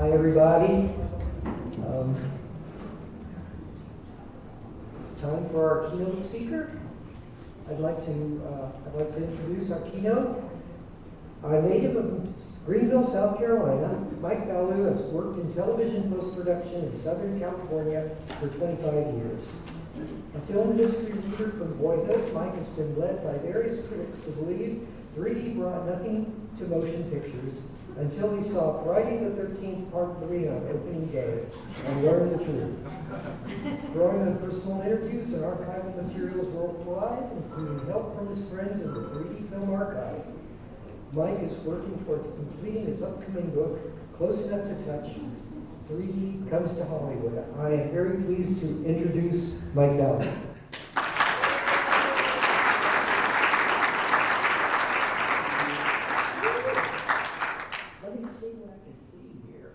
Hi, everybody. It's time for our keynote speaker. I'd like to introduce our keynote. A native of Greenville, South Carolina, Mike Ballew has worked in television post-production in Southern California for 25 years. A film industry leader from boyhood, Mike has been led by various critics to believe 3D brought nothing to motion pictures until he saw Friday the 13th Part 3 on opening day and learned the truth. Drawing on personal interviews and archival materials worldwide, including help from his friends in the 3D Film Archive, Mike is working towards completing his upcoming book, Close Enough to Touch, 3D Comes to Hollywood. I am very pleased to introduce Mike Ballew. Let me see what I can see here.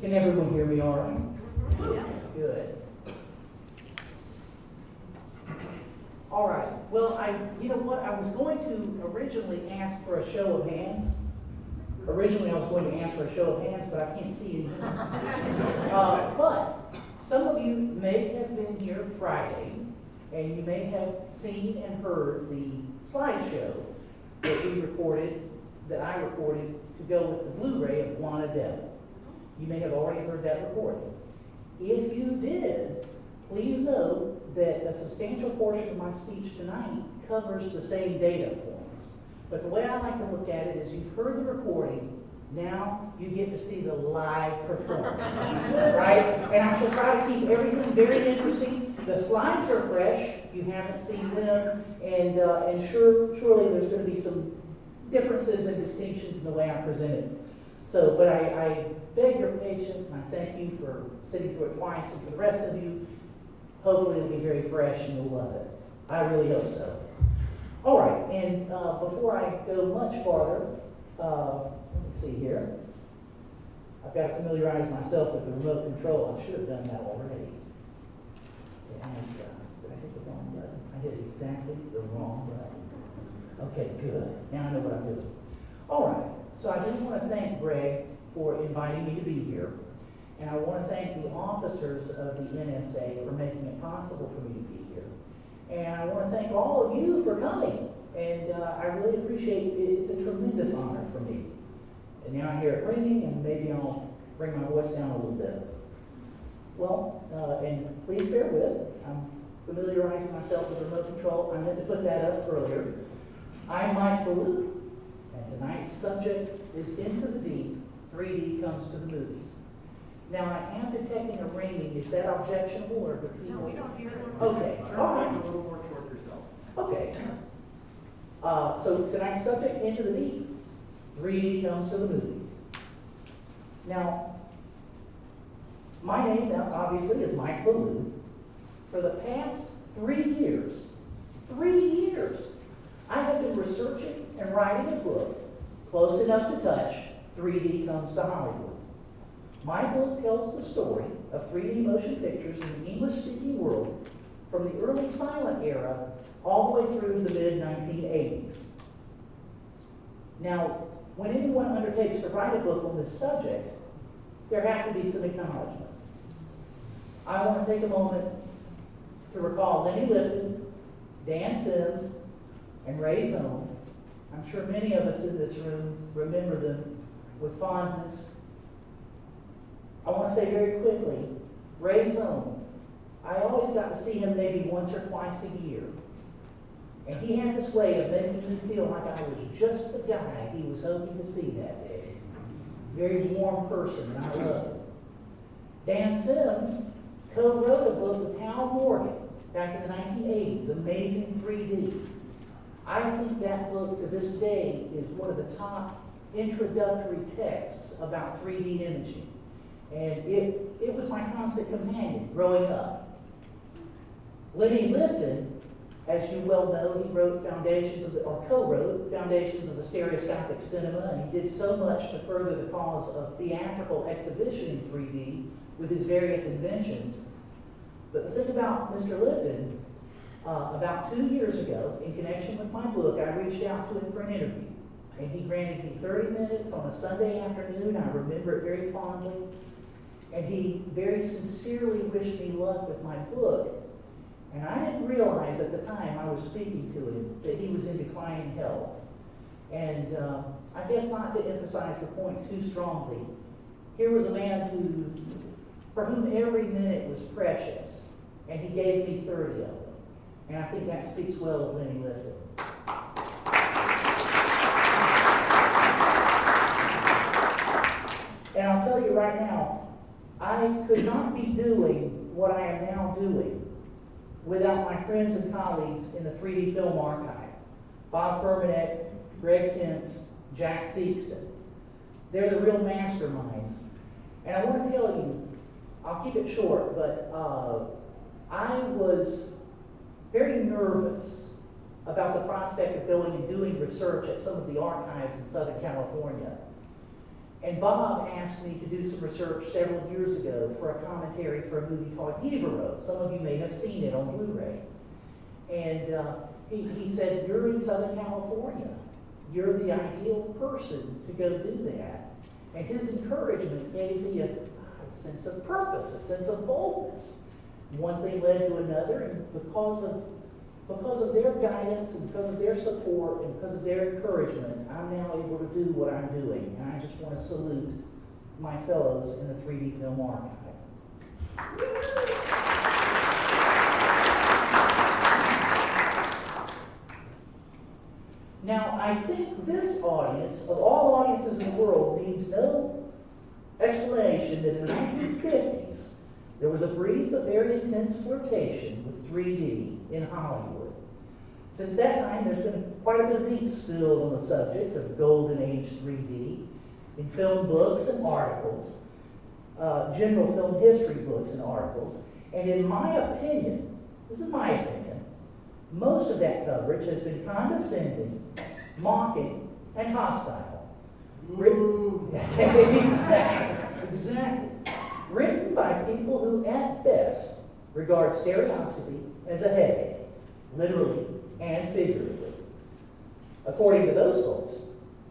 Can everyone hear me all right? Yes. Good. All right. Well, you know what? I was going to originally ask for a show of hands. Originally, I was going to ask for a show of hands, but I can't see any hands. But some of you may have been here Friday, and you may have seen and heard the slideshow that I recorded to go with the Blu-ray of BWANA DEVIL. You may have already heard that recording. If you did, please know that a substantial portion of my speech tonight covers the same data points. But the way I like to look at it is you've heard the recording, now you get to see the live performance, right? And I shall try to keep everything very interesting. The slides are fresh, you haven't seen them, and surely there's going to be some differences and distinctions in the way I present it. So, but I beg your patience, and I thank you for sitting through it twice, and for the rest of you, hopefully it'll be very fresh and you'll love it. I really hope so. All right, and before I go much farther, let me see here. I've got to familiarize myself with the remote control. I should have done that already. Did I hit the wrong button? I hit exactly the wrong button. Okay, good. Now I know what I'm doing. All right, so I do want to thank Greg for inviting me to be here. And I want to thank the officers of the NSA for making it possible for me to be here. And I want to thank all of you for coming. And I really appreciate it. It's a tremendous honor for me. And now I hear it ringing, and maybe I'll bring my voice down a little bit. Well, and please bear with. I'm familiarizing myself with remote control. I meant to put that up earlier. I'm Mike Ballew, and tonight's subject is Into the Deep, 3D Comes to the Movies. Now, I am detecting a ringing. Is that objectionable, or do people? No, we don't hear it. Okay. All right. A little more toward yourself. Okay. So tonight's subject, Into the Deep, 3D Comes to the Movies. Now, my name now obviously is Mike Ballew. For the past 3 years, I have been researching and writing a book, Close Enough to Touch, 3D Comes to Hollywood. My book tells the story of 3D motion pictures in the English-speaking world from the early silent era all the way through the mid-1980s. Now, when anyone undertakes to write a book on this subject, there have to be some acknowledgments. I want to take a moment to recall Lenny Lipton, Dan Sims, and Ray Zone. I'm sure many of us in this room remember them with fondness. I want to say very quickly, Ray Zone, I always got to see him maybe once or twice a year. And he had this way of making me feel like I was just the guy he was hoping to see that day. Very warm person, and I love it. Dan Sims co-wrote a book with Hal Morgan back in the 1980s, Amazing 3D. I think that book to this day is one of the top introductory texts about 3D imaging. And it was my constant companion growing up. Lenny Lipton, as you well know, he wrote co-wrote Foundations of the Stereoscopic Cinema, and he did so much to further the cause of theatrical exhibition in 3D with his various inventions. But the thing about Mr. Lipton, about 2 years ago, in connection with my book, I reached out to him for an interview. And he granted me 30 minutes on a Sunday afternoon. I remember it very fondly. And he very sincerely wished me luck with my book. And I didn't realize at the time I was speaking to him that he was in declining health. And I guess not to emphasize the point too strongly, here was a man for whom every minute was precious, and he gave me 30 of them. And I think that speaks well of Lenny Lipton. And I'll tell you right now, I could not be doing what I am now doing without my friends and colleagues in the 3D Film Archive. Bob Permanet, Greg Kentz, Jack Theakston. They're the real masterminds. And I want to tell you, I'll keep it short, but I was very nervous about the prospect of going and doing research at some of the archives in Southern California. And Bob asked me to do some research several years ago for a commentary for a movie called Hero. Some of you may have seen it on Blu-ray. And he said, "You're in Southern California. You're the ideal person to go do that." And his encouragement gave me a sense of purpose, a sense of boldness. One thing led to another, and because of their guidance and because of their support and because of their encouragement, I'm now able to do what I'm doing. And I just want to salute my fellows in the 3D Film Archive. Now, I think this audience, of all audiences in the world, needs no explanation that in the 1950s, there was a brief but very intense flirtation with 3D in Hollywood. Since that time, there's been quite a bit of ink spilled on the subject of Golden Age 3D in film books and articles, general film history books and articles. And in my opinion, this is my opinion, most of that coverage has been condescending, mocking, and hostile. Exactly. Written by people who, at best, regard stereoscopy as a headache, literally and figuratively. According to those folks,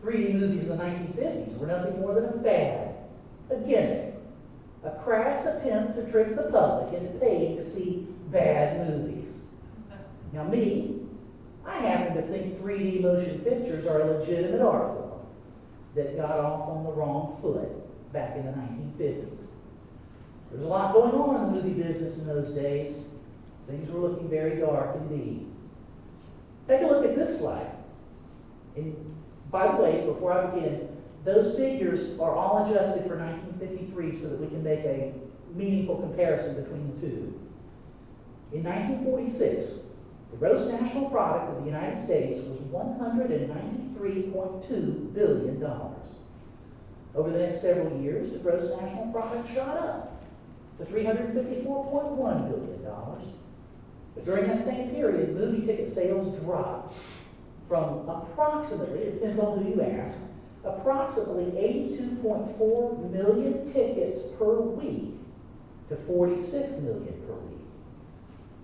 3D movies in the 1950s were nothing more than a fad, a gimmick, a crass attempt to trick the public into paying to see bad movies. Now me, I happen to think 3D motion pictures are a legitimate art form that got off on the wrong foot back in the 1950s. There was a lot going on in the movie business in those days. Things were looking very dark indeed. Take a look at this slide. And by the way, before I begin, those figures are all adjusted for 1953 so that we can make a meaningful comparison between the two. In 1946, the gross national product of the United States was $193.2 billion. Over the next several years, the gross national product shot up to $354.1 billion. But during that same period, movie ticket sales dropped from approximately, it depends on who you ask, approximately 82.4 million tickets per week to 46 million per week.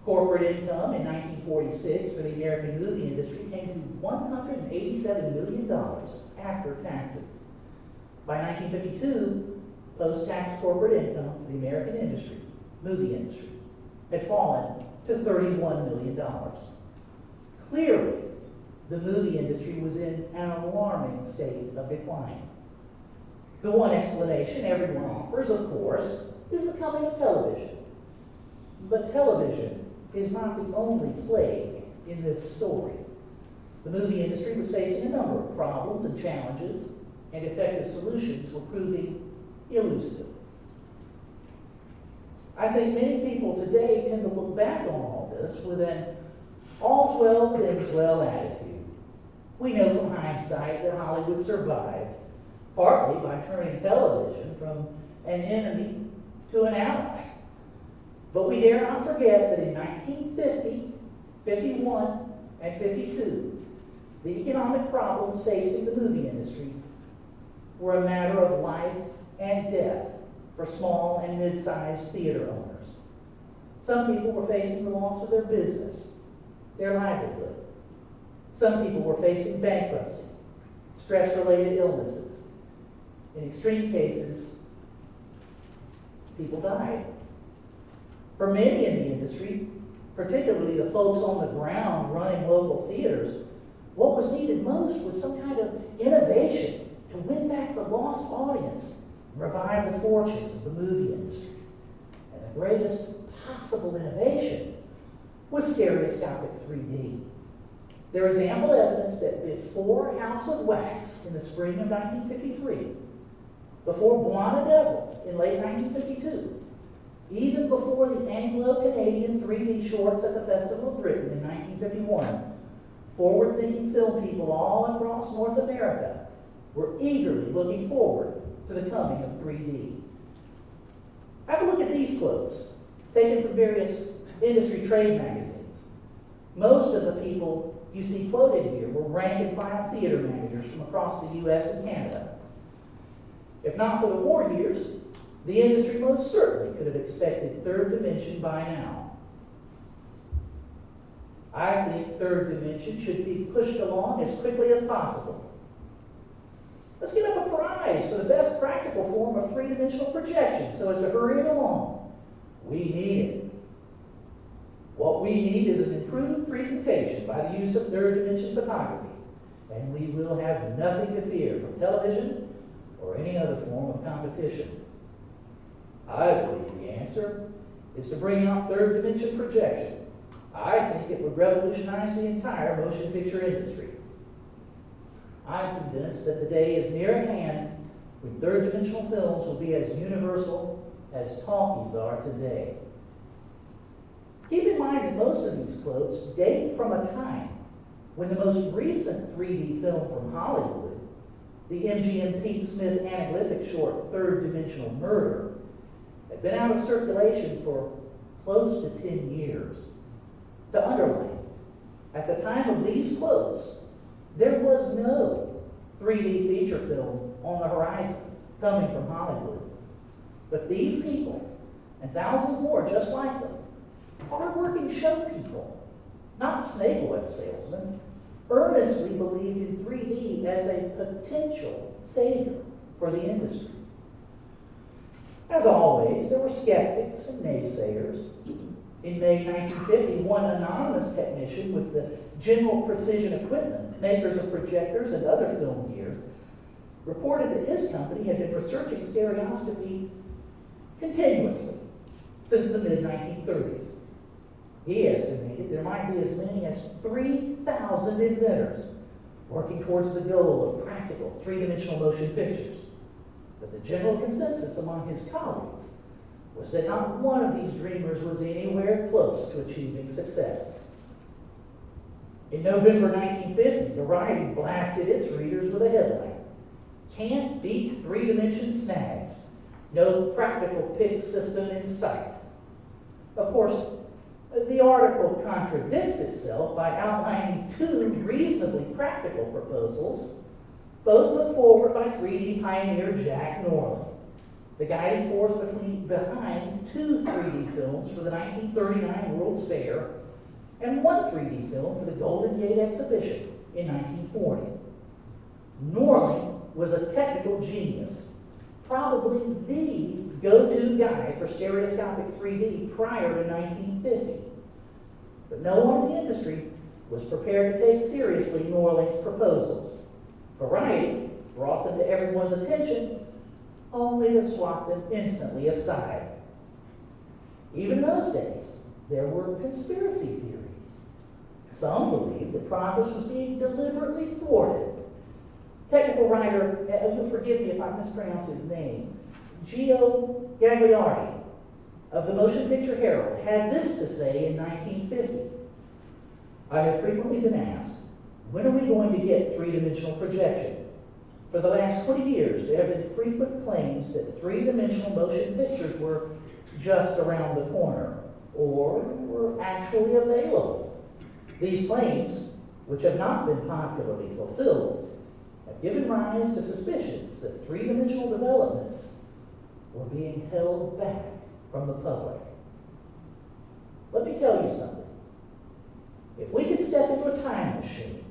Corporate income in 1946 for the American movie industry came to $187 million after taxes. By 1952, post-tax corporate income for the American movie industry, had fallen to $31 million. Clearly, the movie industry was in an alarming state of decline. The one explanation everyone offers, of course, is the coming of television. But television is not the only plague in this story. The movie industry was facing a number of problems and challenges, and effective solutions were proving elusive. I think many people today tend to look back on all this with an all's well that ends well attitude. We know from hindsight that Hollywood survived, partly by turning television from an enemy to an ally. But we dare not forget that in 1950, 51, and 52, the economic problems facing the movie industry were a matter of life and death for small and mid-sized theater owners. Some people were facing the loss of their business, their livelihood. Some people were facing bankruptcy, stress-related illnesses. In extreme cases, people died. For many in the industry, particularly the folks on the ground running local theaters, what was needed most was some kind of innovation to win back the lost audience and revive the fortunes of the movie industry. And the greatest possible innovation was stereoscopic 3D. There is ample evidence that before House of Wax in the spring of 1953, before BWANA DEVIL in late 1952, even before the Anglo-Canadian 3D shorts at the Festival of Britain in 1951, forward-thinking film people all across North America were eagerly looking forward to the coming of 3D. Have a look at these quotes, taken from various industry trade magazines. Most of the people you see quoted here were rank-and-file theater managers from across the U.S. and Canada. If not for the war years, the industry most certainly could have expected Third Dimension by now. I think Third Dimension should be pushed along as quickly as possible. Let's give up a prize for the best practical form of three-dimensional projection so as to hurry it along. We need it. What we need is an improved presentation by the use of third-dimension photography, and we will have nothing to fear from television or any other form of competition. I believe the answer is to bring out third-dimension projection. I think it would revolutionize the entire motion picture industry. I'm convinced that the day is near at hand when third-dimensional films will be as universal as talkies are today. Keep in mind that most of these quotes date from a time when the most recent 3D film from Hollywood, the MGM Pete Smith anaglyphic short Third Dimensional Murder, had been out of circulation for close to 10 years. To underline, at the time of these quotes, there was no 3D feature film on the horizon coming from Hollywood. But these people, and thousands more just like them, hard-working show people, not snake oil salesmen, earnestly believed in 3D as a potential savior for the industry. As always, there were skeptics and naysayers. In May 1950, one anonymous technician with the General Precision Equipment, makers of projectors and other film gear, reported that his company had been researching stereoscopy continuously since the mid-1930s. He estimated there might be as many as 3,000 inventors working towards the goal of practical three-dimensional motion pictures. But the general consensus among his colleagues was that not one of these dreamers was anywhere close to achieving success. In November 1950, Variety blasted its readers with a headline: "Can't beat three-dimension snags. No practical pick system in sight." Of course, the article contradicts itself by outlining two reasonably practical proposals, both put forward by 3D pioneer Jack Norley, the guiding force behind two 3D films for the 1939 World's Fair and one 3D film for the Golden Gate Exhibition in 1940. Norley was a technical genius, probably the go-to guy for stereoscopic 3D prior to 1950. But no one in the industry was prepared to take seriously Norley's proposals. Variety brought them to everyone's attention, only to swat them instantly aside. Even in those days, there were conspiracy theories. Some believed that progress was being deliberately thwarted. Technical writer, you'll forgive me if I mispronounce his name, Gio Gagliardi of the Motion Picture Herald had this to say in 1950. "I have frequently been asked, when are we going to get three-dimensional projection? For the last 20 years, there have been frequent claims that three-dimensional motion pictures were just around the corner or were actually available. These claims, which have not been popularly fulfilled, have given rise to suspicions that three-dimensional developments were being held back from the public." Let me tell you something. If we could step into a time machine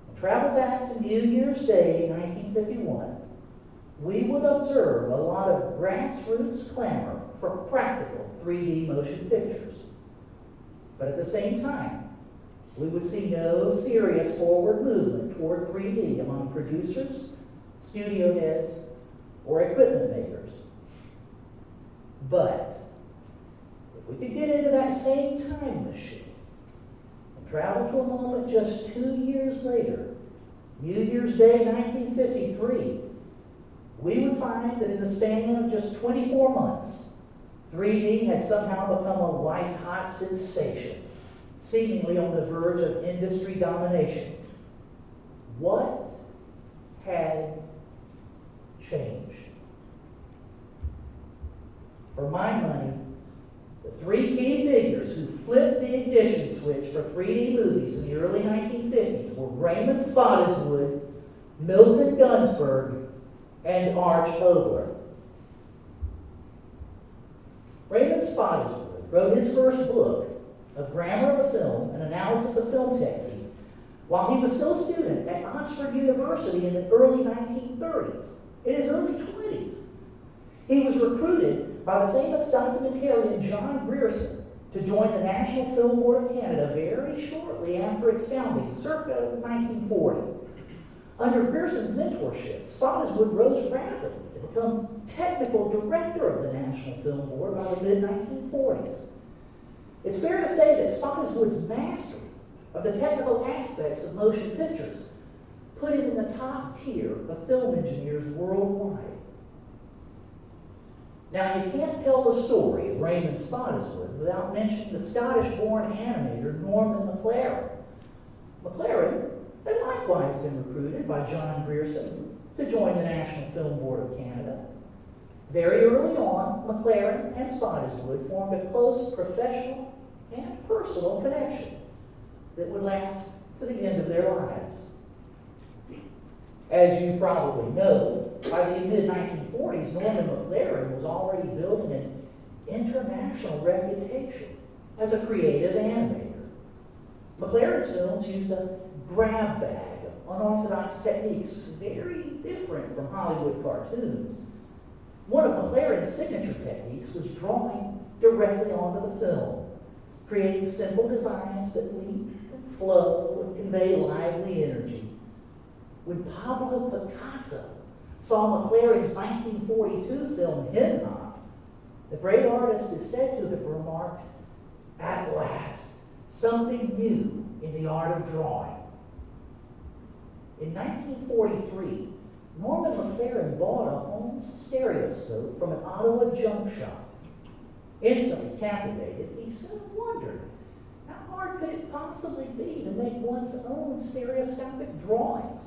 and travel back to New Year's Day, 1951, we would observe a lot of grassroots clamor for practical 3D motion pictures. But at the same time, we would see no serious forward movement toward 3D among producers, studio heads, or equipment makers. But if we could get into that same time machine and travel to a moment just 2 years later, New Year's Day 1953, we would find that in the span of just 24 months, 3D had somehow become a white-hot sensation, seemingly on the verge of industry domination. What had changed? For my money, the three key figures who flipped the ignition switch for 3D movies in the early 1950s were Raymond Spottiswoode, Milton Gunsberg, and Arch Ogler. Raymond Spottiswoode wrote his first book, A Grammar of the Film, an analysis of film technique, while he was still a student at Oxford University in the early 1930s, in his early 20s. He was recruited by the famous documentarian John Grierson to join the National Film Board of Canada very shortly after its founding, circa 1940. Under Grierson's mentorship, Spottiswoode rose rapidly to become technical director of the National Film Board by the mid-1940s. It's fair to say that Spottiswoode's mastery of the technical aspects of motion pictures put him in the top tier of film engineers worldwide. Now, you can't tell the story of Raymond Spottiswoode without mentioning the Scottish-born animator Norman McLaren. McLaren had likewise been recruited by John Grierson to join the National Film Board of Canada. Very early on, McLaren and Spottiswoode formed a close professional and personal connection that would last to the end of their lives. As you probably know, by the mid-1940s, Norman McLaren was already building an international reputation as a creative animator. McLaren's films used a grab bag of unorthodox techniques, very different from Hollywood cartoons. One of McLaren's signature techniques was drawing directly onto the film, creating simple designs that leap and flow and convey lively energy. When Pablo Picasso saw McLaren's 1942 film Hen Hop, the great artist is said to have remarked, "At last, something new in the art of drawing." In 1943, Norman McLaren bought a home stereoscope from an Ottawa junk shop. Instantly captivated, he soon wondered, how hard could it possibly be to make one's own stereoscopic drawings?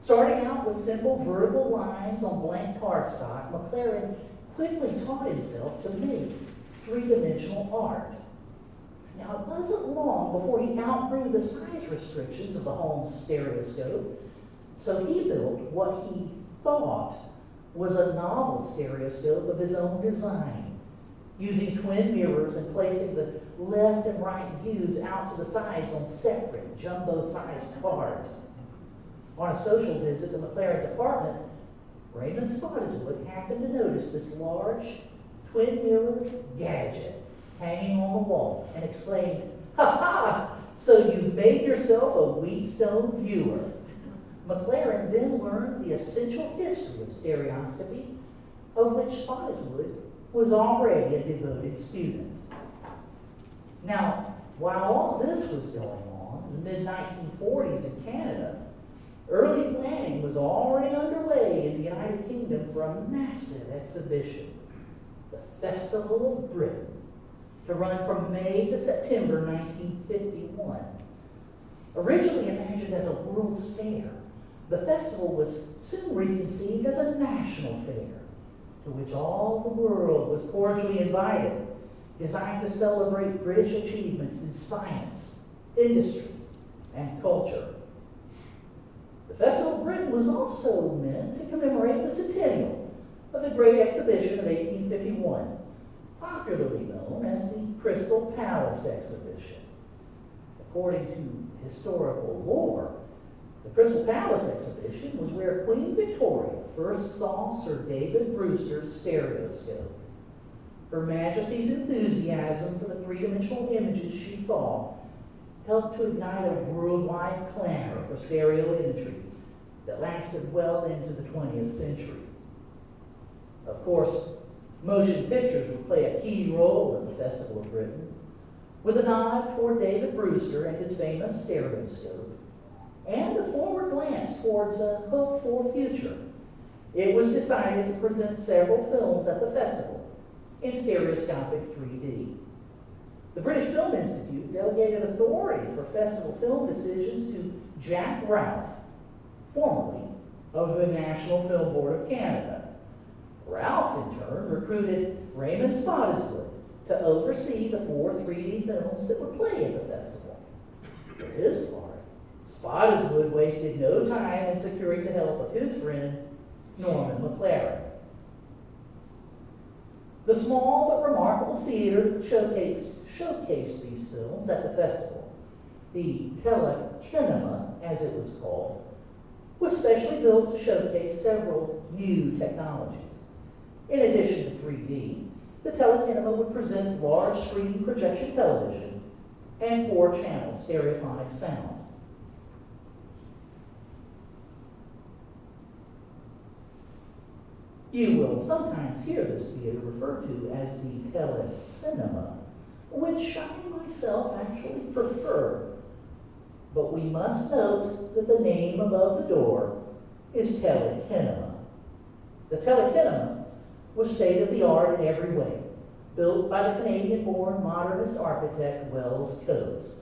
Starting out with simple vertical lines on blank cardstock, McLaren quickly taught himself to make three-dimensional art. Now, it wasn't long before he outgrew the size restrictions of the home stereoscope, so he built what he thought was a novel stereoscope of his own design, using twin mirrors and placing the left and right views out to the sides on separate jumbo-sized cards. On a social visit to McLaren's apartment, Raymond Spottiswoode happened to notice this large twin mirror gadget hanging on the wall and exclaimed, "Ha ha! So you've made yourself a Wheatstone viewer." McLaren then learned the essential history of stereoscopy, of which Spottiswoode was already a devoted student. Now, while all this was going on in the mid-1940s in Canada, early planning was already underway in the United Kingdom for a massive exhibition, the Festival of Britain, to run from May to September 1951. Originally imagined as a World's Fair, the festival was soon reconceived as a national fair, to which all the world was cordially invited, designed to celebrate British achievements in science, industry, and culture. The Festival of Britain was also meant to commemorate the centennial of the Great Exhibition of 1851, popularly known as the Crystal Palace Exhibition. According to historical lore, Crystal Palace exhibition was where Queen Victoria first saw Sir David Brewster's stereoscope. Her Majesty's enthusiasm for the three-dimensional images she saw helped to ignite a worldwide clamor for stereo imagery that lasted well into the 20th century. Of course, motion pictures would play a key role in the Festival of Britain, with a nod toward David Brewster and his famous stereoscope, and a forward glance towards a hoped-for future. It was decided to present several films at the festival in stereoscopic 3D. The British Film Institute delegated authority for festival film decisions to Jack Ralph, formerly of the National Film Board of Canada. Ralph, in turn, recruited Raymond Spottiswoode to oversee the 4 3D films that would play at the festival. For his part, Spottiswoode wasted no time in securing the help of his friend, Norman McLaren. The small but remarkable theater that showcased these films at the festival, the telekinema, as it was called, was specially built to showcase several new technologies. In addition to 3D, the telekinema would present large-screen projection television and 4-channel stereophonic sound. You will sometimes hear this theater referred to as the telecinema, which I myself actually prefer. But we must note that the name above the door is telekinema. The telekinema was state-of-the-art in every way, built by the Canadian-born modernist architect Wells Coates.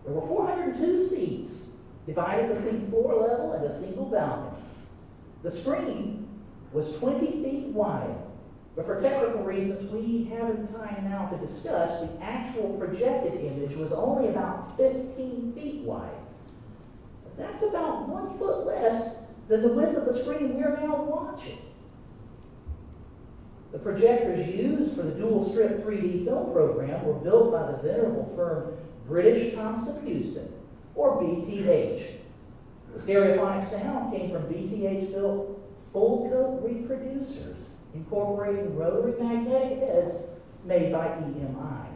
There were 402 seats, divided between 4 level and a single balcony. The screen was 20 feet wide, but for technical reasons we haven't time now to discuss, the actual projected image was only about 15 feet wide. That's about 1 foot less than the width of the screen we're now watching. The projectors used for the dual-strip 3D film program were built by the venerable firm British Thomson Houston, or BTH. The stereophonic sound came from BTH-built full-coat reproducers, incorporating rotary magnetic heads made by EMI.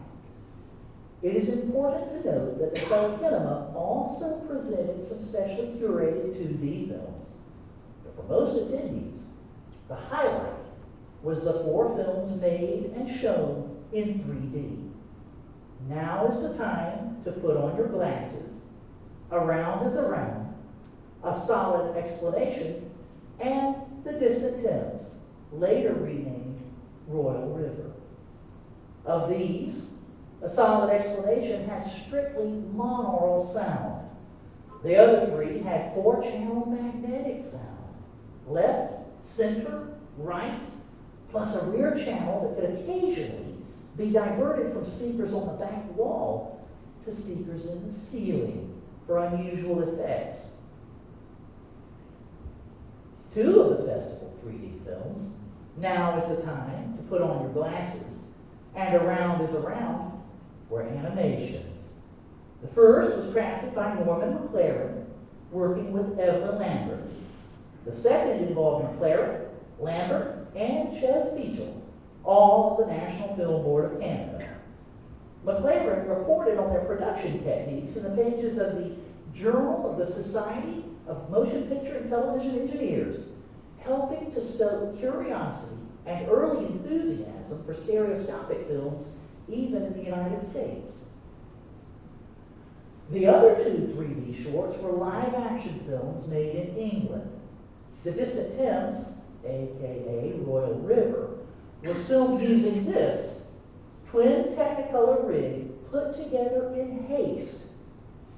It is important to note that the telekinema also presented some specially curated 2D films. But for most attendees, the highlight was the 4 films made and shown in 3D. Now is the time to put on your glasses. Around is Around, A Solid Explanation, and The Distant Thames, later renamed Royal River. Of these, A Solid Explanation had strictly monaural sound. The other 3 had 4-channel magnetic sound, left, center, right, plus a rear channel that could occasionally be diverted from speakers on the back wall to speakers in the ceiling for unusual effects. 2 of the festival 3D films, Now is the Time to Put on Your Glasses, and Around is Around, were animations. The first was crafted by Norman McLaren, working with Evelyn Lambert. The second involved McLaren, Lambert, and Ches Beechel, all of the National Film Board of Canada. McLaren reported on their production techniques in the pages of the Journal of the Society of Motion Picture and Television Engineers, helping to stoke curiosity and early enthusiasm for stereoscopic films, even in the United States. The other 2 3D shorts were live-action films made in England. The Distant Thames, aka Royal River, was filmed using this twin Technicolor rig put together in haste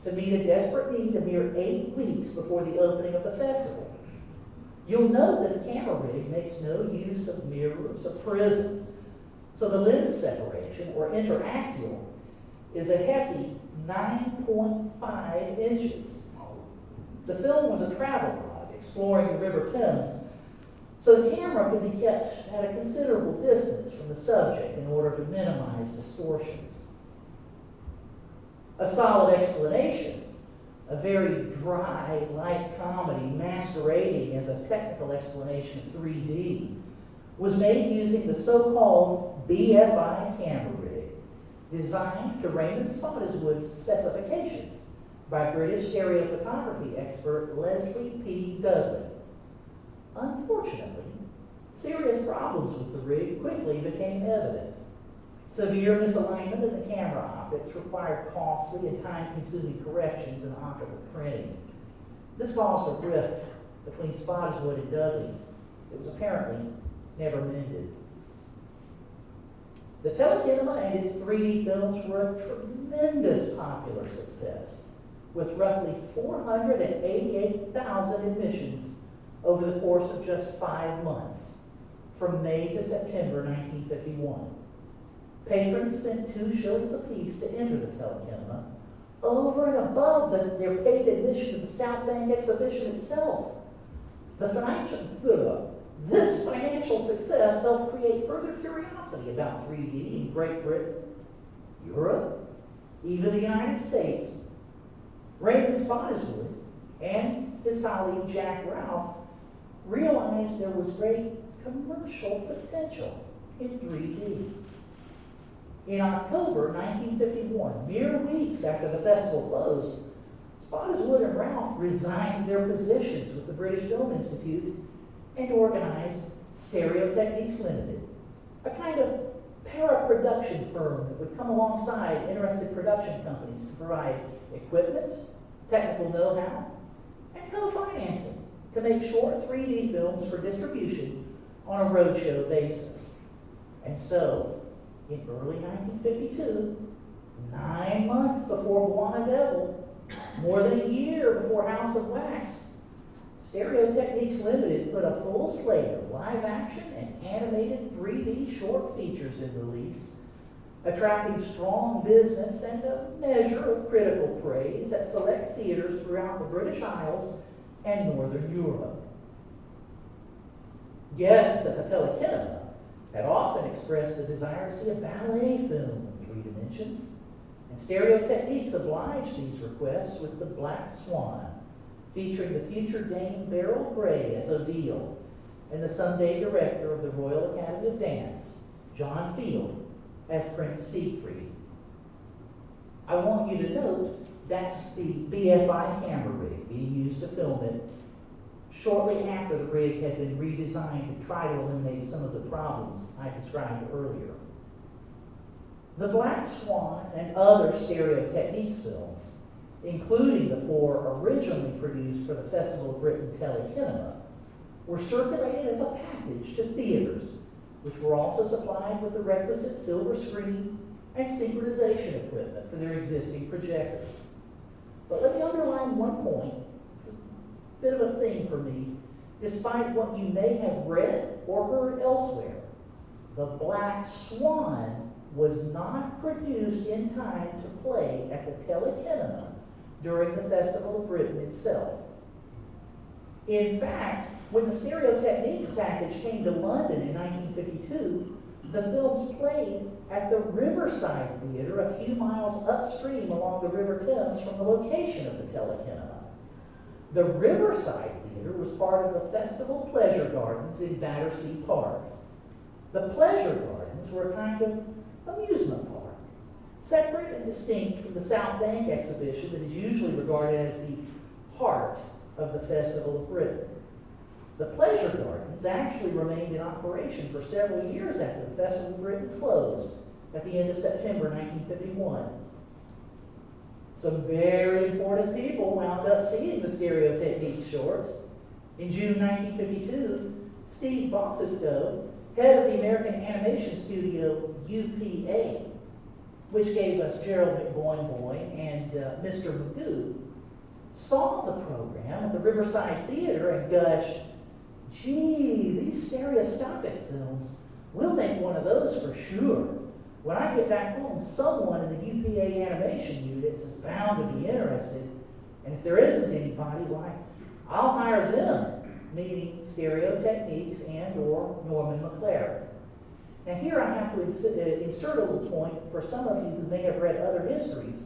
to meet a desperate need a mere 8 weeks before the opening of the festival. You'll note that the camera rig makes no use of mirrors or prisms, so the lens separation, or interaxial, is a hefty 9.5 inches. The film was a travel log exploring the River Thames, so the camera could be kept at a considerable distance from the subject in order to minimize distortions. A Solid Explanation a very dry, light comedy masquerading as a technical explanation of 3D, was made using the so-called BFI camera rig, designed to Raymond Spottiswood's specifications by British stereophotography expert Leslie P. Dudley. Unfortunately, serious problems with the rig quickly became evident. Severe misalignment in the camera optics required costly and time-consuming corrections in optical printing. This caused a rift between Spottiswoode and Dudley. It was apparently never mended. The telekinema and its 3D films were a tremendous popular success, with roughly 488,000 admissions over the course of just 5 months, from May to September 1951. Patrons spent 2 shillings apiece to enter the telekinema, over and above their paid admission to the South Bank exhibition itself. This financial success helped create further curiosity about 3D in Great Britain, Europe, even the United States. Raymond Spottiswoode and his colleague Jack Ralph realized there was great commercial potential in 3D. In October 1951, mere weeks after the festival closed, Spottiswoode and Ralph resigned their positions with the British Film Institute and organized Stereo Techniques Limited, a kind of para-production firm that would come alongside interested production companies to provide equipment, technical know-how, and co-financing to make short 3D films for distribution on a roadshow basis. And so, in early 1952, 9 months before BWANA Devil, more than a year before House of Wax, Stereo Techniques Limited put a full slate of live action and animated 3D short features in release, attracting strong business and a measure of critical praise at select theaters throughout the British Isles and Northern Europe. Guests at the telekinema had often expressed a desire to see a ballet film in 3 dimensions, and Stereo Techniques obliged these requests with The Black Swan, featuring the future Dame Beryl Gray as Odile, and the someday director of the Royal Academy of Dance, John Field, as Prince Siegfried. I want you to note that's the BFI camera rig being used to film it shortly after the rig had been redesigned to try to eliminate some of the problems I described earlier. The Black Swan and other Stereo Techniques films, including the 4 originally produced for the Festival of Britain telekinema, were circulated as a package to theaters, which were also supplied with the requisite silver screen and synchronization equipment for their existing projectors. But let me underline one point. It's a bit of a theme for me. Despite what you may have read or heard elsewhere, The Black Swan was not produced in time to play at the telekinema during the Festival of Britain itself. In fact, when the Stereo Techniques package came to London in 1952, the films played at the Riverside Theatre a few miles upstream along the River Thames from the location of the telekinema. The Riverside Theatre was part of the Festival Pleasure Gardens in Battersea Park. The Pleasure Gardens were a kind of amusement park, separate and distinct from the South Bank exhibition that is usually regarded as the heart of the Festival of Britain. The Pleasure Gardens actually remained in operation for several years after the Festival of Britain closed at the end of September 1951. Some very important people wound up seeing the Stereo Techniques shorts. In June 1952, Steve Bossistow, head of the American animation studio UPA, which gave us Gerald McBoyne and Mr. Magoo, saw the program at the Riverside Theatre and gushed, "Gee, these stereoscopic films, we'll make one of those for sure. When I get back home, someone in the UPA animation units is bound to be interested, and if there isn't anybody, why, I'll hire them," meaning Stereo Techniques and or Norman McLaren. Now here I have to insert a little point for some of you who may have read other histories.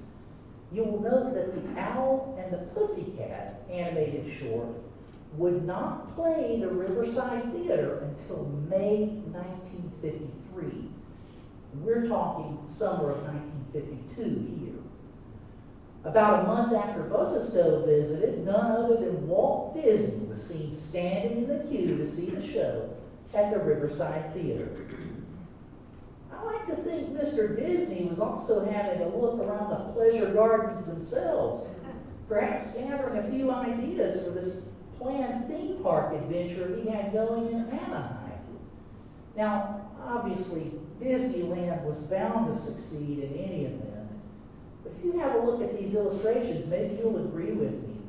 you will note that the Owl and the Pussycat animated short would not play the Riverside Theater until May 1953. We're talking summer of 1952 here. About a month after Bussestow visited, none other than Walt Disney was seen standing in the queue to see the show at the Riverside Theater. I like to think Mr. Disney was also having a look around the pleasure gardens themselves, perhaps gathering a few ideas for this planned theme park adventure he had going in Anaheim. Now, obviously, Disneyland was bound to succeed in any event. But if you have a look at these illustrations, maybe you'll agree with me.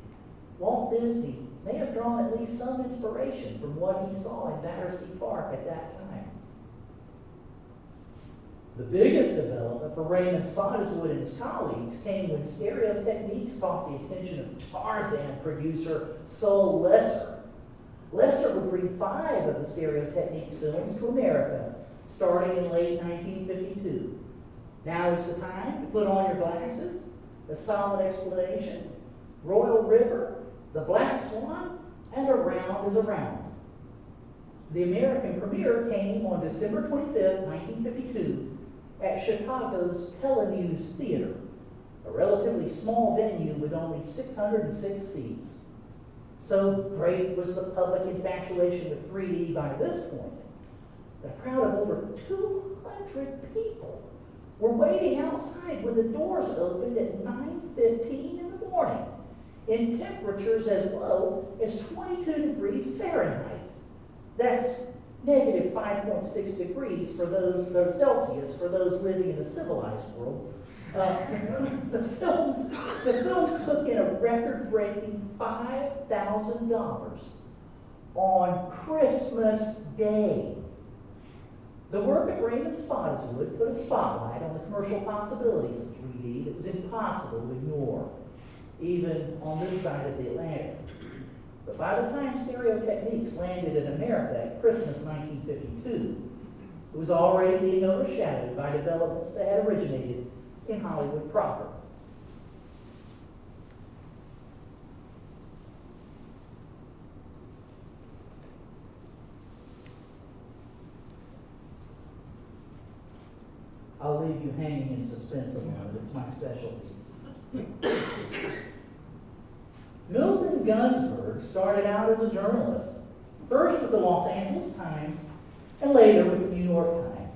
Walt Disney may have drawn at least some inspiration from what he saw in Battersea Park at that time. The biggest development for Raymond Spottiswoode and his colleagues came when Stereo Techniques caught the attention of Tarzan producer Sol Lesser. Lesser would bring 5 of the Stereo Techniques films to America, starting in late 1952. Now is the time to put on your glasses, A Solid Explanation, Royal River, The Black Swan, and Around is Around. The American premiere came on December 25th, 1952, at Chicago's Telenews Theater, a relatively small venue with only 606 seats. So great was the public infatuation with 3D by this point that a crowd of over 200 people were waiting outside when the doors opened at 9:15 in the morning in temperatures as low as 22 degrees Fahrenheit. That's negative 5.6 degrees for those Celsius for those living in the civilized world. The films took in a record-breaking $5,000 on Christmas Day. The work of Raymond Spottiswoode put a spotlight on the commercial possibilities of 3D that was impossible to ignore, even on this side of the Atlantic. But by the time Stereo Techniques landed in America at Christmas 1952, it was already being overshadowed by developments that had originated in Hollywood proper. I'll leave you hanging in suspense a moment. It's my specialty. Milton Gunsberg started out as a journalist, first with the Los Angeles Times and later with the New York Times.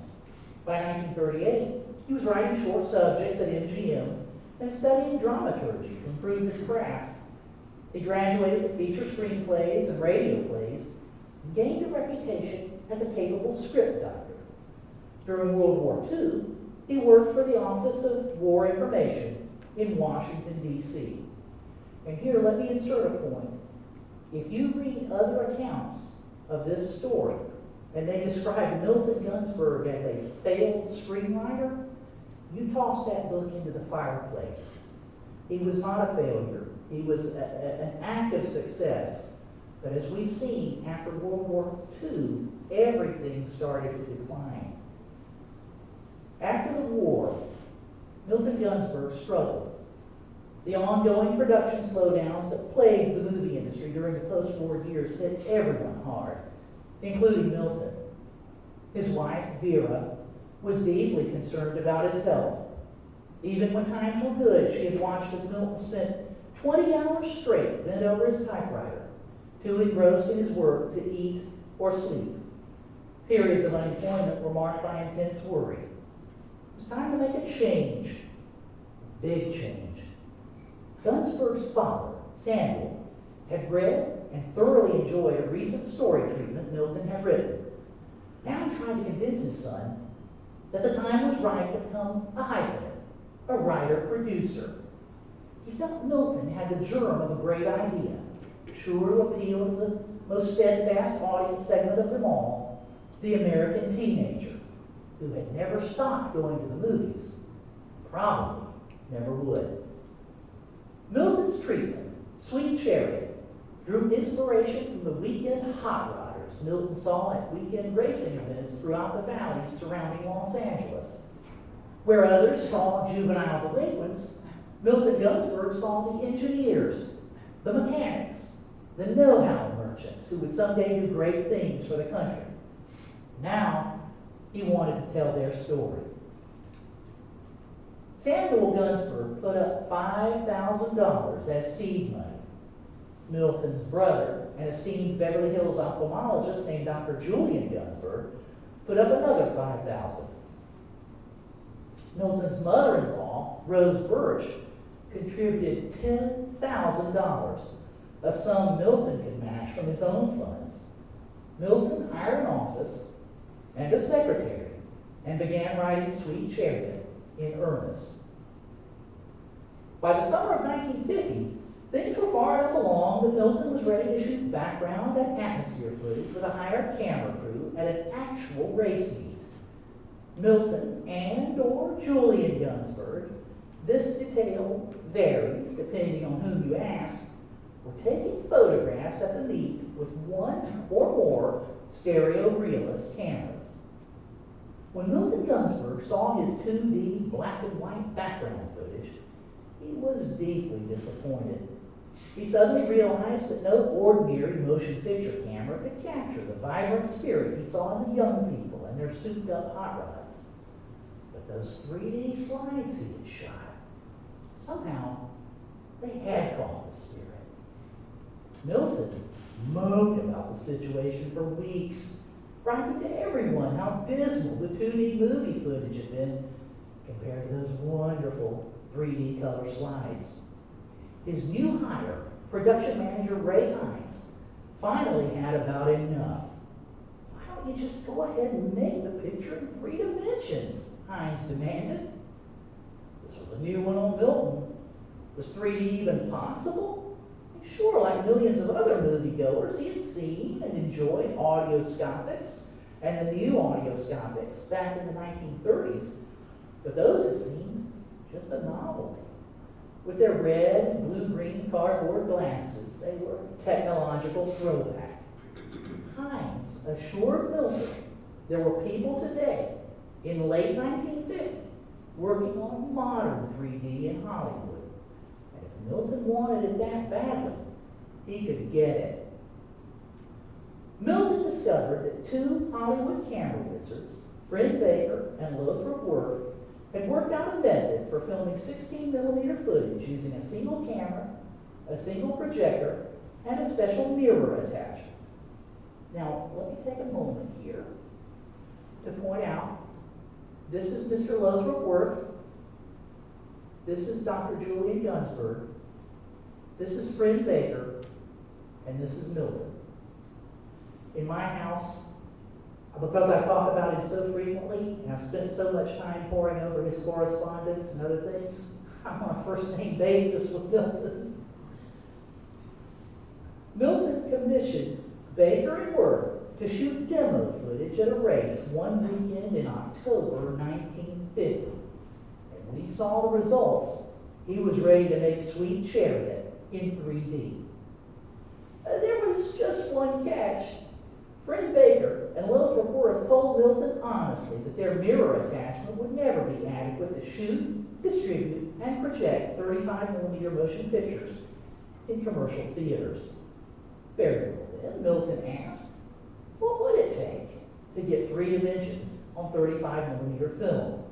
By 1938, he was writing short subjects at MGM and studying dramaturgy to improve his craft. He graduated with feature screenplays and radio plays and gained a reputation as a capable script doctor. During World War II, he worked for the Office of War Information in Washington, D.C. And here, let me insert a point. If you read other accounts of this story, and they describe Milton Gunsberg as a failed screenwriter, you toss that book into the fireplace. He was not a failure. He was an act of success. But as we've seen, after World War II, everything started to decline. After the war, Milton Gunsberg struggled. The ongoing production slowdowns that plagued the movie industry during the post-war years hit everyone hard, including Milton. His wife, Vera, was deeply concerned about his health. Even when times were good, she had watched as Milton spent 20 hours straight bent over his typewriter, too engrossed in his work to eat or sleep. Periods of unemployment were marked by intense worry. It was time to make a change, a big change. Gunsberg's father, Samuel, had read and thoroughly enjoyed a recent story treatment Milton had written. Now he tried to convince his son that the time was right to become a hyphenate, a writer-producer. He felt Milton had the germ of a great idea, sure to appeal to the most steadfast audience segment of them all, the American teenager, who had never stopped going to the movies, probably never would. Milton's treatment, Sweet Chariot, drew inspiration from the weekend hot rodders Milton saw at weekend racing events throughout the valleys surrounding Los Angeles. Where others saw juvenile delinquents, Milton Gunsberg saw the engineers, the mechanics, the know-how merchants who would someday do great things for the country. Now, he wanted to tell their story. Samuel Gunsberg put up $5,000 as seed money. Milton's brother, an esteemed Beverly Hills ophthalmologist named Dr. Julian Gunsberg, put up another $5,000. Milton's mother-in-law, Rose Birch, contributed $10,000, a sum Milton could match from his own funds. Milton hired an office and a secretary and began writing Sweet Chariot in earnest. By the summer of 1950, things were far enough along that Milton was ready to shoot background and atmosphere footage with a hired camera crew at an actual race meet. Milton and/or Julian Gunsberg, this detail varies depending on whom you ask, were taking photographs at the meet with one or more stereo realist cameras. When Milton Gunsberg saw his 2D black and white background footage, he was deeply disappointed. He suddenly realized that no ordinary motion picture camera could capture the vibrant spirit he saw in the young people and their souped-up hot rods. But those 3D slides he had shot, somehow they had caught the spirit. Milton moaned about the situation for weeks, writing to everyone how dismal the 2D movie footage had been compared to those wonderful 3D color slides. His new hire, production manager Ray Hines, finally had about enough. Why don't you just go ahead and make the picture in 3 dimensions? Hines demanded. This was a new one on Milton. Was 3D even possible? Sure, like millions of other moviegoers, he had seen and enjoyed audioscopics and the new audioscopics back in the 1930s, but those had seemed just a novelty. With their red and blue-green cardboard glasses, they were a technological throwback. Hines assured Milton there were people today, in late 1950, working on modern 3D in Hollywood. And if Milton wanted it that badly, he could get it. Milton discovered that 2 Hollywood camera wizards, Fred Baker and Lothrop Worth, had worked out a method for filming 16mm footage using a single camera, a single projector, and a special mirror attachment. Now, let me take a moment here to point out, this is Mr. Lothrop Worth, this is Dr. Julian Gunsberg, this is Fred Baker, and this is Milton. In my house, because I talk about him so frequently, and I've spent so much time poring over his correspondence and other things, I'm on a first-name basis with Milton. Milton commissioned Baker and Worth to shoot demo footage at a race one weekend in October 1950. And when he saw the results, he was ready to make Sweet Chariot in 3D. There was just one catch. Fred Baker and Lothrop Worth told Milton honestly that their mirror attachment would never be adequate to shoot, distribute, and project 35mm motion pictures in commercial theaters. Very well then, Milton asked, what would it take to get 3 dimensions on 35mm film?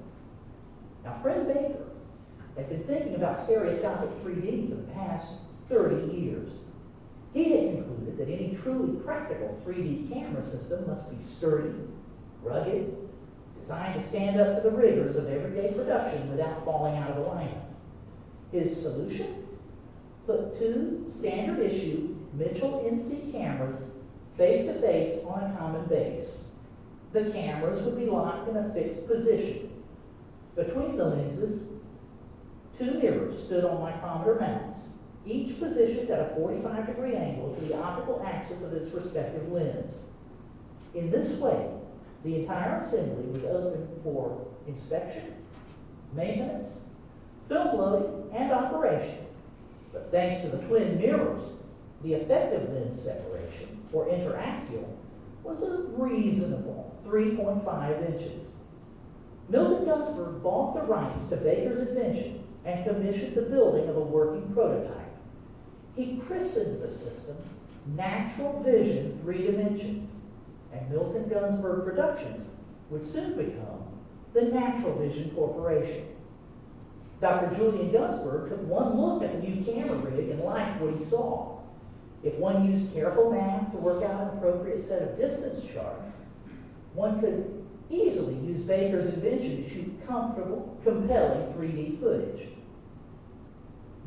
Now, Fred Baker had been thinking about stereoscopic 3D for the past 30 years. He had concluded that any truly practical 3D camera system must be sturdy, rugged, designed to stand up to the rigors of everyday production without falling out of alignment. His solution? Put 2 standard issue Mitchell NC cameras face to face on a common base. The cameras would be locked in a fixed position. Between the lenses, 2 mirrors stood on micrometer mounts, each positioned at a 45-degree angle to the optical axis of its respective lens. In this way, the entire assembly was open for inspection, maintenance, film loading, and operation. But thanks to the twin mirrors, the effective lens separation, or interaxial, was a reasonable 3.5 inches. Milton Gunsberg bought the rights to Baker's invention and commissioned the building of a working prototype. He christened the system Natural Vision 3 Dimensions, and Milton Gunsberg Productions would soon become the Natural Vision Corporation. Dr. Julian Gunsberg took one look at the new camera rig and liked what he saw. If one used careful math to work out an appropriate set of distance charts, one could easily use Baker's invention to shoot comfortable, compelling 3D footage.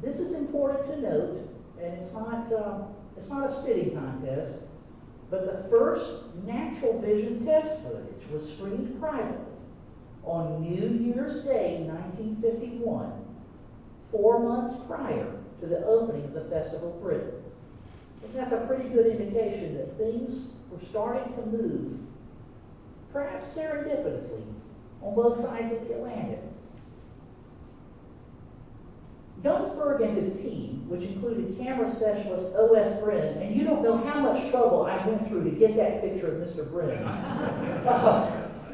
This is important to note, and it's not a spitting contest, but the first natural vision test footage was screened privately on New Year's Day, 1951, 4 months prior to the opening of the Festival of Britain. And that's a pretty good indication that things were starting to move, perhaps serendipitously, on both sides of the Atlantic. Gunsberg and his team, which included camera specialist O.S. Brennan, and you don't know how much trouble I went through to get that picture of Mr. Brennan,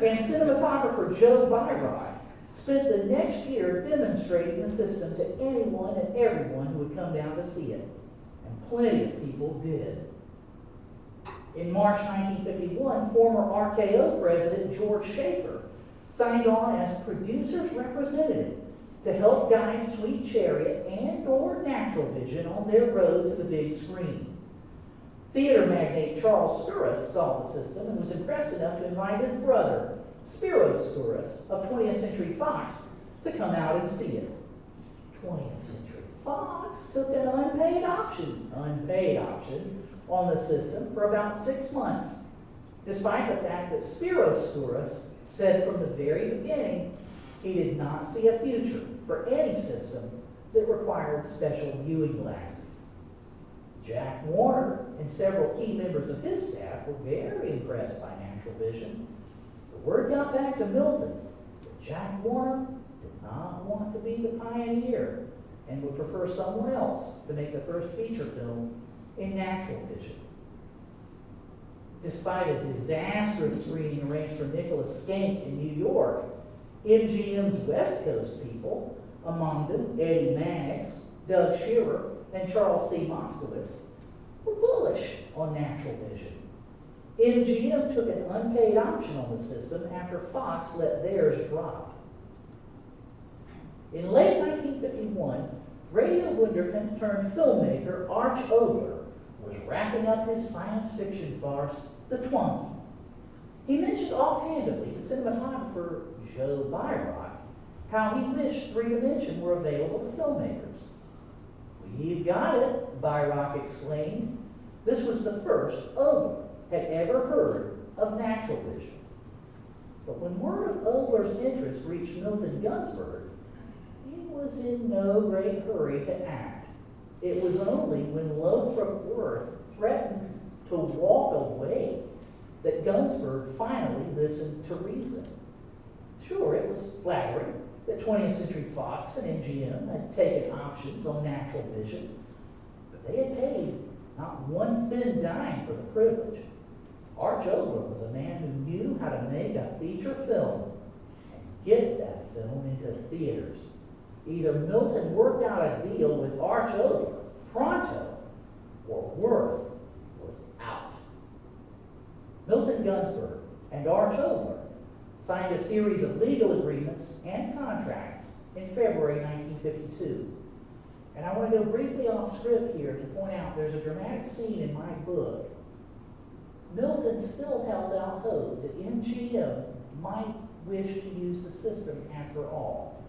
and cinematographer Joe Byrock, spent the next year demonstrating the system to anyone and everyone who would come down to see it. And plenty of people did. In March 1951, former RKO president George Schaefer signed on as producer's representative to help guide Sweet Chariot and or Natural Vision on their road to the big screen. Theater magnate Charles Skouras saw the system and was impressed enough to invite his brother, Spiros Skouras of 20th Century Fox, to come out and see it. 20th Century Fox took an unpaid option on the system for about 6 months, despite the fact that Spiros Skouras said from the very beginning he did not see a future for any system that required special viewing glasses. Jack Warner and several key members of his staff were very impressed by Natural Vision. The word got back to Milton that Jack Warner did not want to be the pioneer and would prefer someone else to make the first feature film in Natural Vision. Despite a disastrous screening arranged for Nicholas Skank in New York, MGM's West Coast people, among them Eddie Mannix, Doug Shearer, and Charles C. Moskowitz, were bullish on Natural Vision. MGM took an unpaid option on the system after Fox let theirs drop. In late 1951, radio wunderkind turned filmmaker Arch Oboler was wrapping up his science fiction farce, The Twonky. He mentioned offhandedly to cinematographer Joe Byrock how he wished 3D were available to filmmakers. "We've got it," Byrock exclaimed. This was the first Oboler had ever heard of Natural Vision. But when word of Oboler's interest reached Milton Gunsberg, he was in no great hurry to act. It was only when Lothrop Worth threatened to walk away that Gunsberg finally listened to reason. Sure, it was flattering that 20th Century Fox and MGM had taken options on Natural Vision, but they had paid not one thin dime for the privilege. Arch Oboler was a man who knew how to make a feature film and get that film into theaters. Either Milton worked out a deal with Arch Oboler pronto, or Worth was out. Milton Gunsberg and Arch Oboler signed a series of legal agreements and contracts in February 1952. And I want to go briefly off script here to point out there's a dramatic scene in my book. Milton still held out hope that MGM might wish to use the system after all.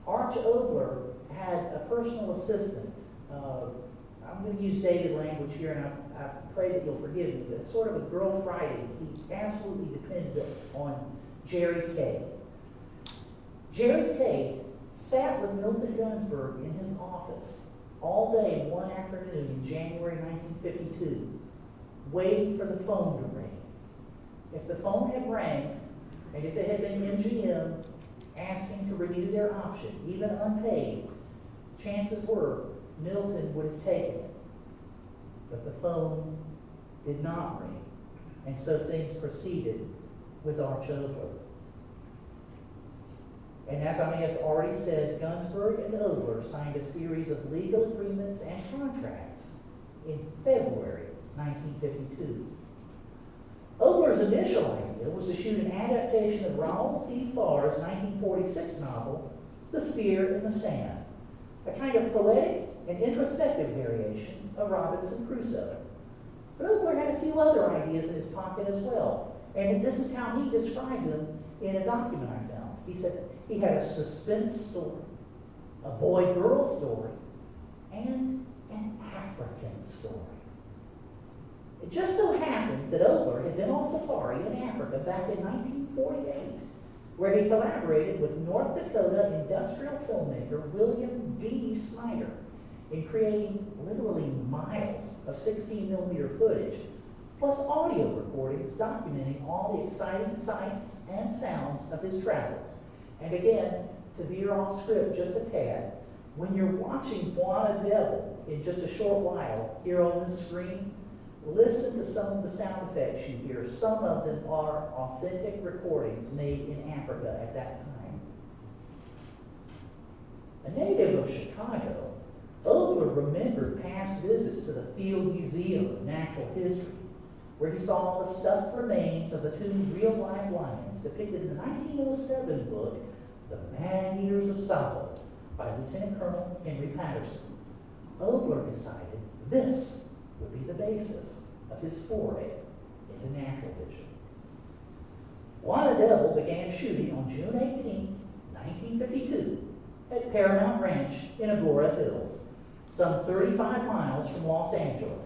Arch Oboler had a personal assistant. I'm going to use dated language here, and I pray that you'll forgive me, but it's sort of a girl Friday. He absolutely depended on Jerry Kay. Jerry Kay sat with Milton Gunsberg in his office all day one afternoon in January 1952, waiting for the phone to ring. If the phone had rang, and if it had been MGM asking to renew their option, even unpaid, chances were Milton would have taken it. But the phone did not ring, and so things proceeded with Arch Oboler. And as I may have already said, Gunsberg and Ogler signed a series of legal agreements and contracts in February 1952. Ogler's initial idea was to shoot an adaptation of Ronald C. Farr's 1946 novel, The Spear in the Sand, a kind of poetic and introspective variation of Robinson Crusoe. But Ogler had a few other ideas in his pocket as well, and this is how he described them in a document I found. He said he had a suspense story, a boy-girl story, and an African story. It just so happened that Ogler had been on safari in Africa back in 1948, where he collaborated with North Dakota industrial filmmaker William D. Snyder in creating literally miles of 16-millimeter footage, plus audio recordings documenting all the exciting sights and sounds of his travels. And again, to veer off script just a tad, when you're watching BWANA Devil in just a short while here on the screen, listen to some of the sound effects you hear. Some of them are authentic recordings made in Africa at that time. A native of Chicago, Ogler remembered past visits to the Field Museum of Natural History, where he saw the stuffed remains of the two real-life lions depicted in the 1907 book, The Man-Eaters of Savo, by Lieutenant Colonel Henry Patterson. Ogler decided this would be the basis of his foray into natural vision. BWANA Devil began shooting on June 18, 1952, at Paramount Ranch in Agora Hills, some 35 miles from Los Angeles.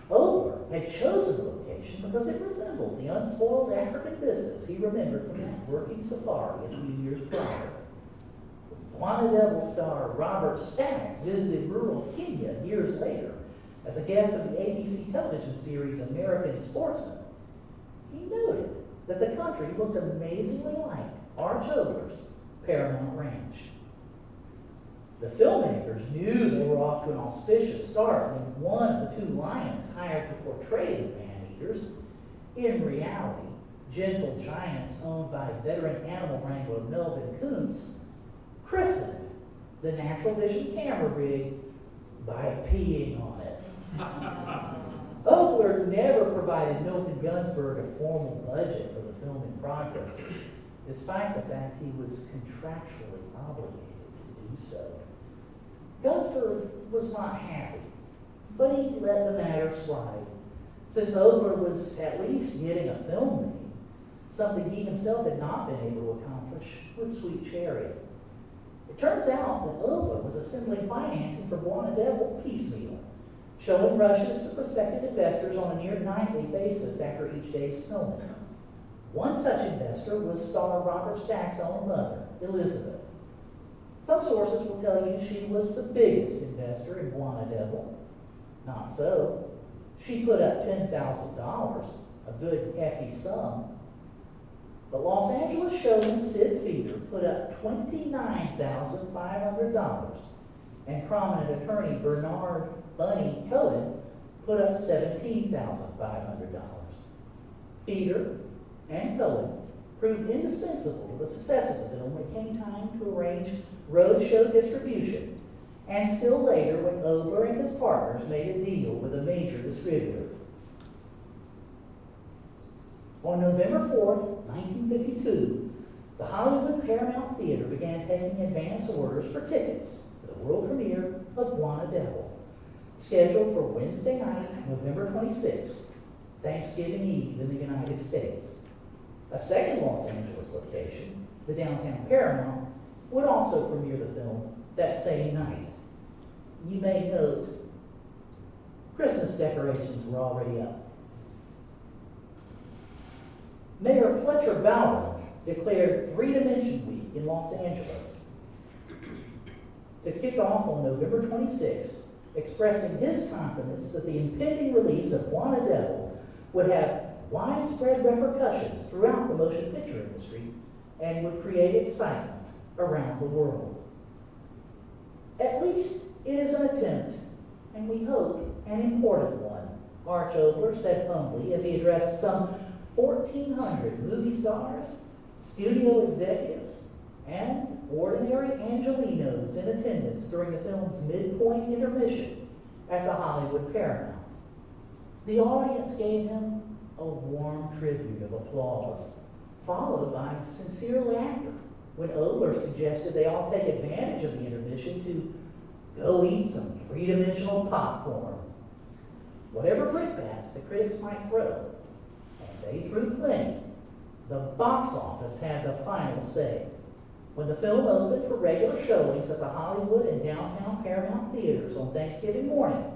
Ogler had chosen the location because it resembled the unspoiled African business he remembered from that working safari a few years prior. BWANA Devil star Robert Stack visited rural Kenya years later as a guest of the ABC television series American Sportsman. He noted that the country looked amazingly like Arch Ogler's Paramount Ranch. The filmmakers knew they were off to an auspicious start when one of the two lions hired to portray the man-eaters, in reality, gentle giants owned by veteran animal wrangler Melvin Kuntz, christened the Natural Vision camera rig by peeing on it. Ogler never provided Milton Gunsberg a formal budget for the film in progress, despite the fact he was contractually obligated to do so. Gunsberg was not happy, but he let the matter slide, since Ogler was at least getting a film made, something he himself had not been able to accomplish with Sweet Chariot. It turns out that Ogler was assembling financing for BWANA Devil piecemeal, showing rushes to prospective investors on a near nightly basis after each day's filming. One such investor was star Robert Stack's own mother, Elizabeth. Some sources will tell you she was the biggest investor in BWANA Devil. Not so. She put up $10,000, a good hefty sum. But Los Angeles showman Sid Feeder put up $29,500, and prominent attorney Bernard Bunny Cohen put up $17,500. Feeder and Cohen proved indispensable to the success of the film when it came time to arrange roadshow distribution, and still later when Ogler and his partners made a deal with a major distributor. On November 4th, 1952, the Hollywood Paramount Theater began taking advance orders for tickets for the world premiere of BWANA Devil, scheduled for Wednesday night, November 26th, Thanksgiving Eve in the United States. A second Los Angeles location, the downtown Paramount, would also premiere the film that same night. You may note, Christmas decorations were already up. Mayor Fletcher Bowden declared Three-Dimension Week in Los Angeles to kick off on November 26th, expressing his confidence that the impending release of BWANA Devil would have widespread repercussions throughout the motion picture industry and would create excitement around the world. At least it is an attempt, and we hope an important one, Arch Ogler said humbly as he addressed some 1,400 movie stars, studio executives, and ordinary Angelinos in attendance during the film's midpoint intermission at the Hollywood Paramount. The audience gave him a warm tribute of applause, followed by sincere laughter when Oler suggested they all take advantage of the intermission to go eat some three-dimensional popcorn. Whatever brickbats the critics might throw, and they threw plenty, the box office had the final say. When the film opened for regular showings at the Hollywood and downtown Paramount theaters on Thanksgiving morning,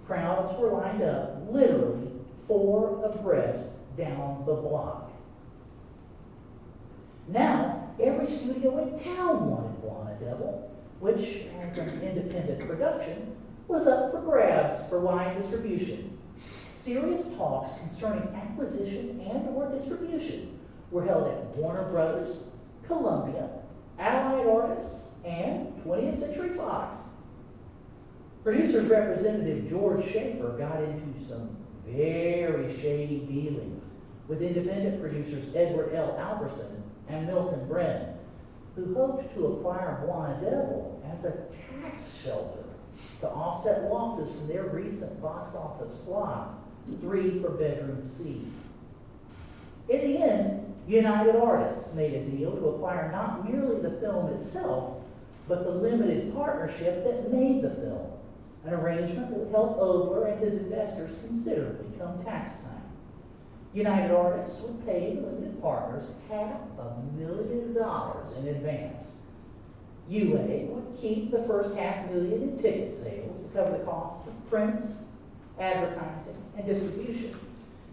crowds were lined up literally 4 abreast down the block. Now, every studio in town wanted BWANA Devil, which, as an independent production, was up for grabs for wide distribution. Serious talks concerning acquisition and or distribution were held at Warner Brothers, Columbia, Allied Artists, and 20th Century Fox. Producers Representative George Schaefer got into some very shady dealings with independent producers Edward L. Alberson and Milton Brennan, who hoped to acquire BWANA Devil as a tax shelter to offset losses from their recent box office flop, 3 for Bedroom C. In the end, United Artists made a deal to acquire not merely the film itself, but the limited partnership that made the film, an arrangement that would help Ogler and his investors considerably come tax time. United Artists would pay the limited partners $500,000 in advance. UA would keep the first $500,000 in ticket sales to cover the costs of prints, advertising, and distribution,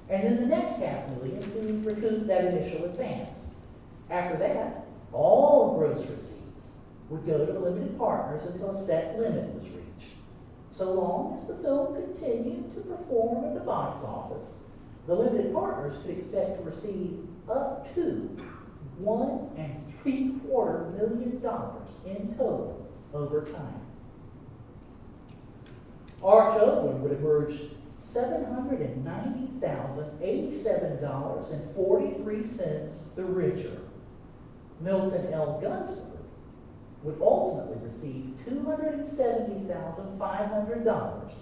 and then the next $500,000 to recoup that initial advance. After that, all gross receipts would go to the limited partners until a set limit was reached. So long as the film continued to perform at the box office, the limited partners could expect to receive up to $1.75 million in total over time. Arch Oakland would emerge $790,087.43 the richer. Milton L. Gunsford would ultimately receive $270,500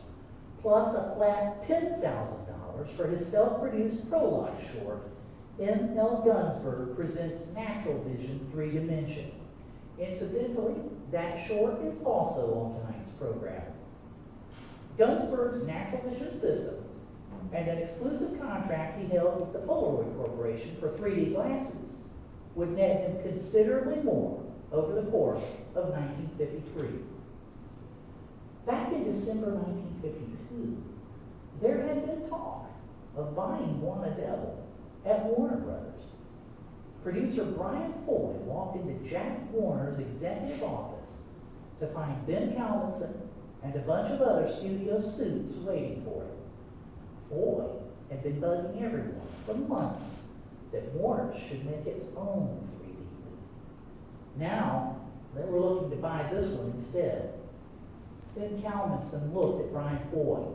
plus a flat $10,000 for his self-produced prologue short, M. L. Gunsberg Presents Natural Vision 3 Dimension. Incidentally, that short is also on tonight's program. Gunsberg's Natural Vision system and an exclusive contract he held with the Polaroid Corporation for 3D glasses would net him considerably more over the course of 1953. Back in December 1952, there had been talk of buying BWANA Devil at Warner Brothers. Producer Brian Foy walked into Jack Warner's executive office to find Ben Calvinson and a bunch of other studio suits waiting for him. Foy had been bugging everyone for months that Warner should make its own 3D movie. Now, they were looking to buy this one instead. Ben Calvinson looked at Brian Foy.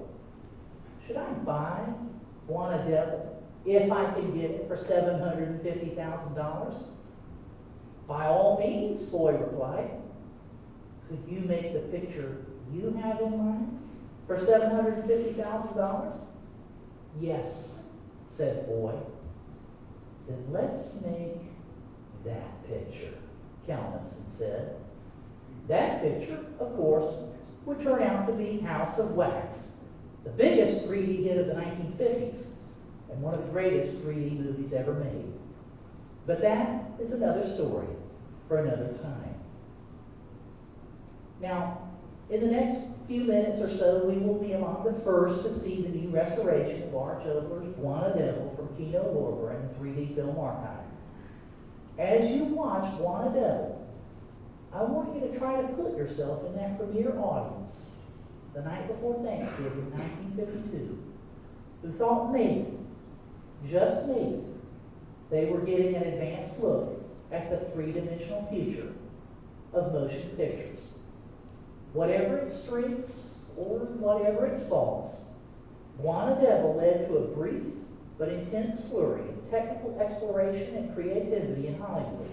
Should I buy BWANA Devil if I could get it for $750,000? By all means, Foy replied. Could you make the picture you have in mind for $750,000? Yes, said Foy. Then let's make that picture, Calvinson said. That picture, of course, would turn out to be House of Wax, the biggest 3D hit of the 1950s, and one of the greatest 3D movies ever made. But that is another story for another time. Now, in the next few minutes or so, we will be among the first to see the new restoration of Arch Oakler's BWANA Devil from Keynote and the 3D Film Archive. As you watch BWANA Devil, I want you to try to put yourself in that premiere audience the night before Thanksgiving 1952, who thought maybe, just maybe, they were getting an advanced look at the three-dimensional future of motion pictures. Whatever its strengths or whatever its faults, BWANA Devil led to a brief but intense flurry of technical exploration and creativity in Hollywood.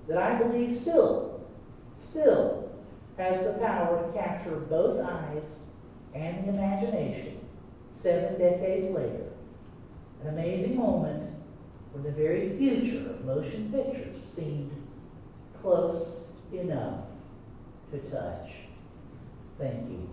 that I believe still has the power to capture both eyes and the imagination 7 decades later. An amazing moment when the very future of motion pictures seemed close enough to touch. Thank you.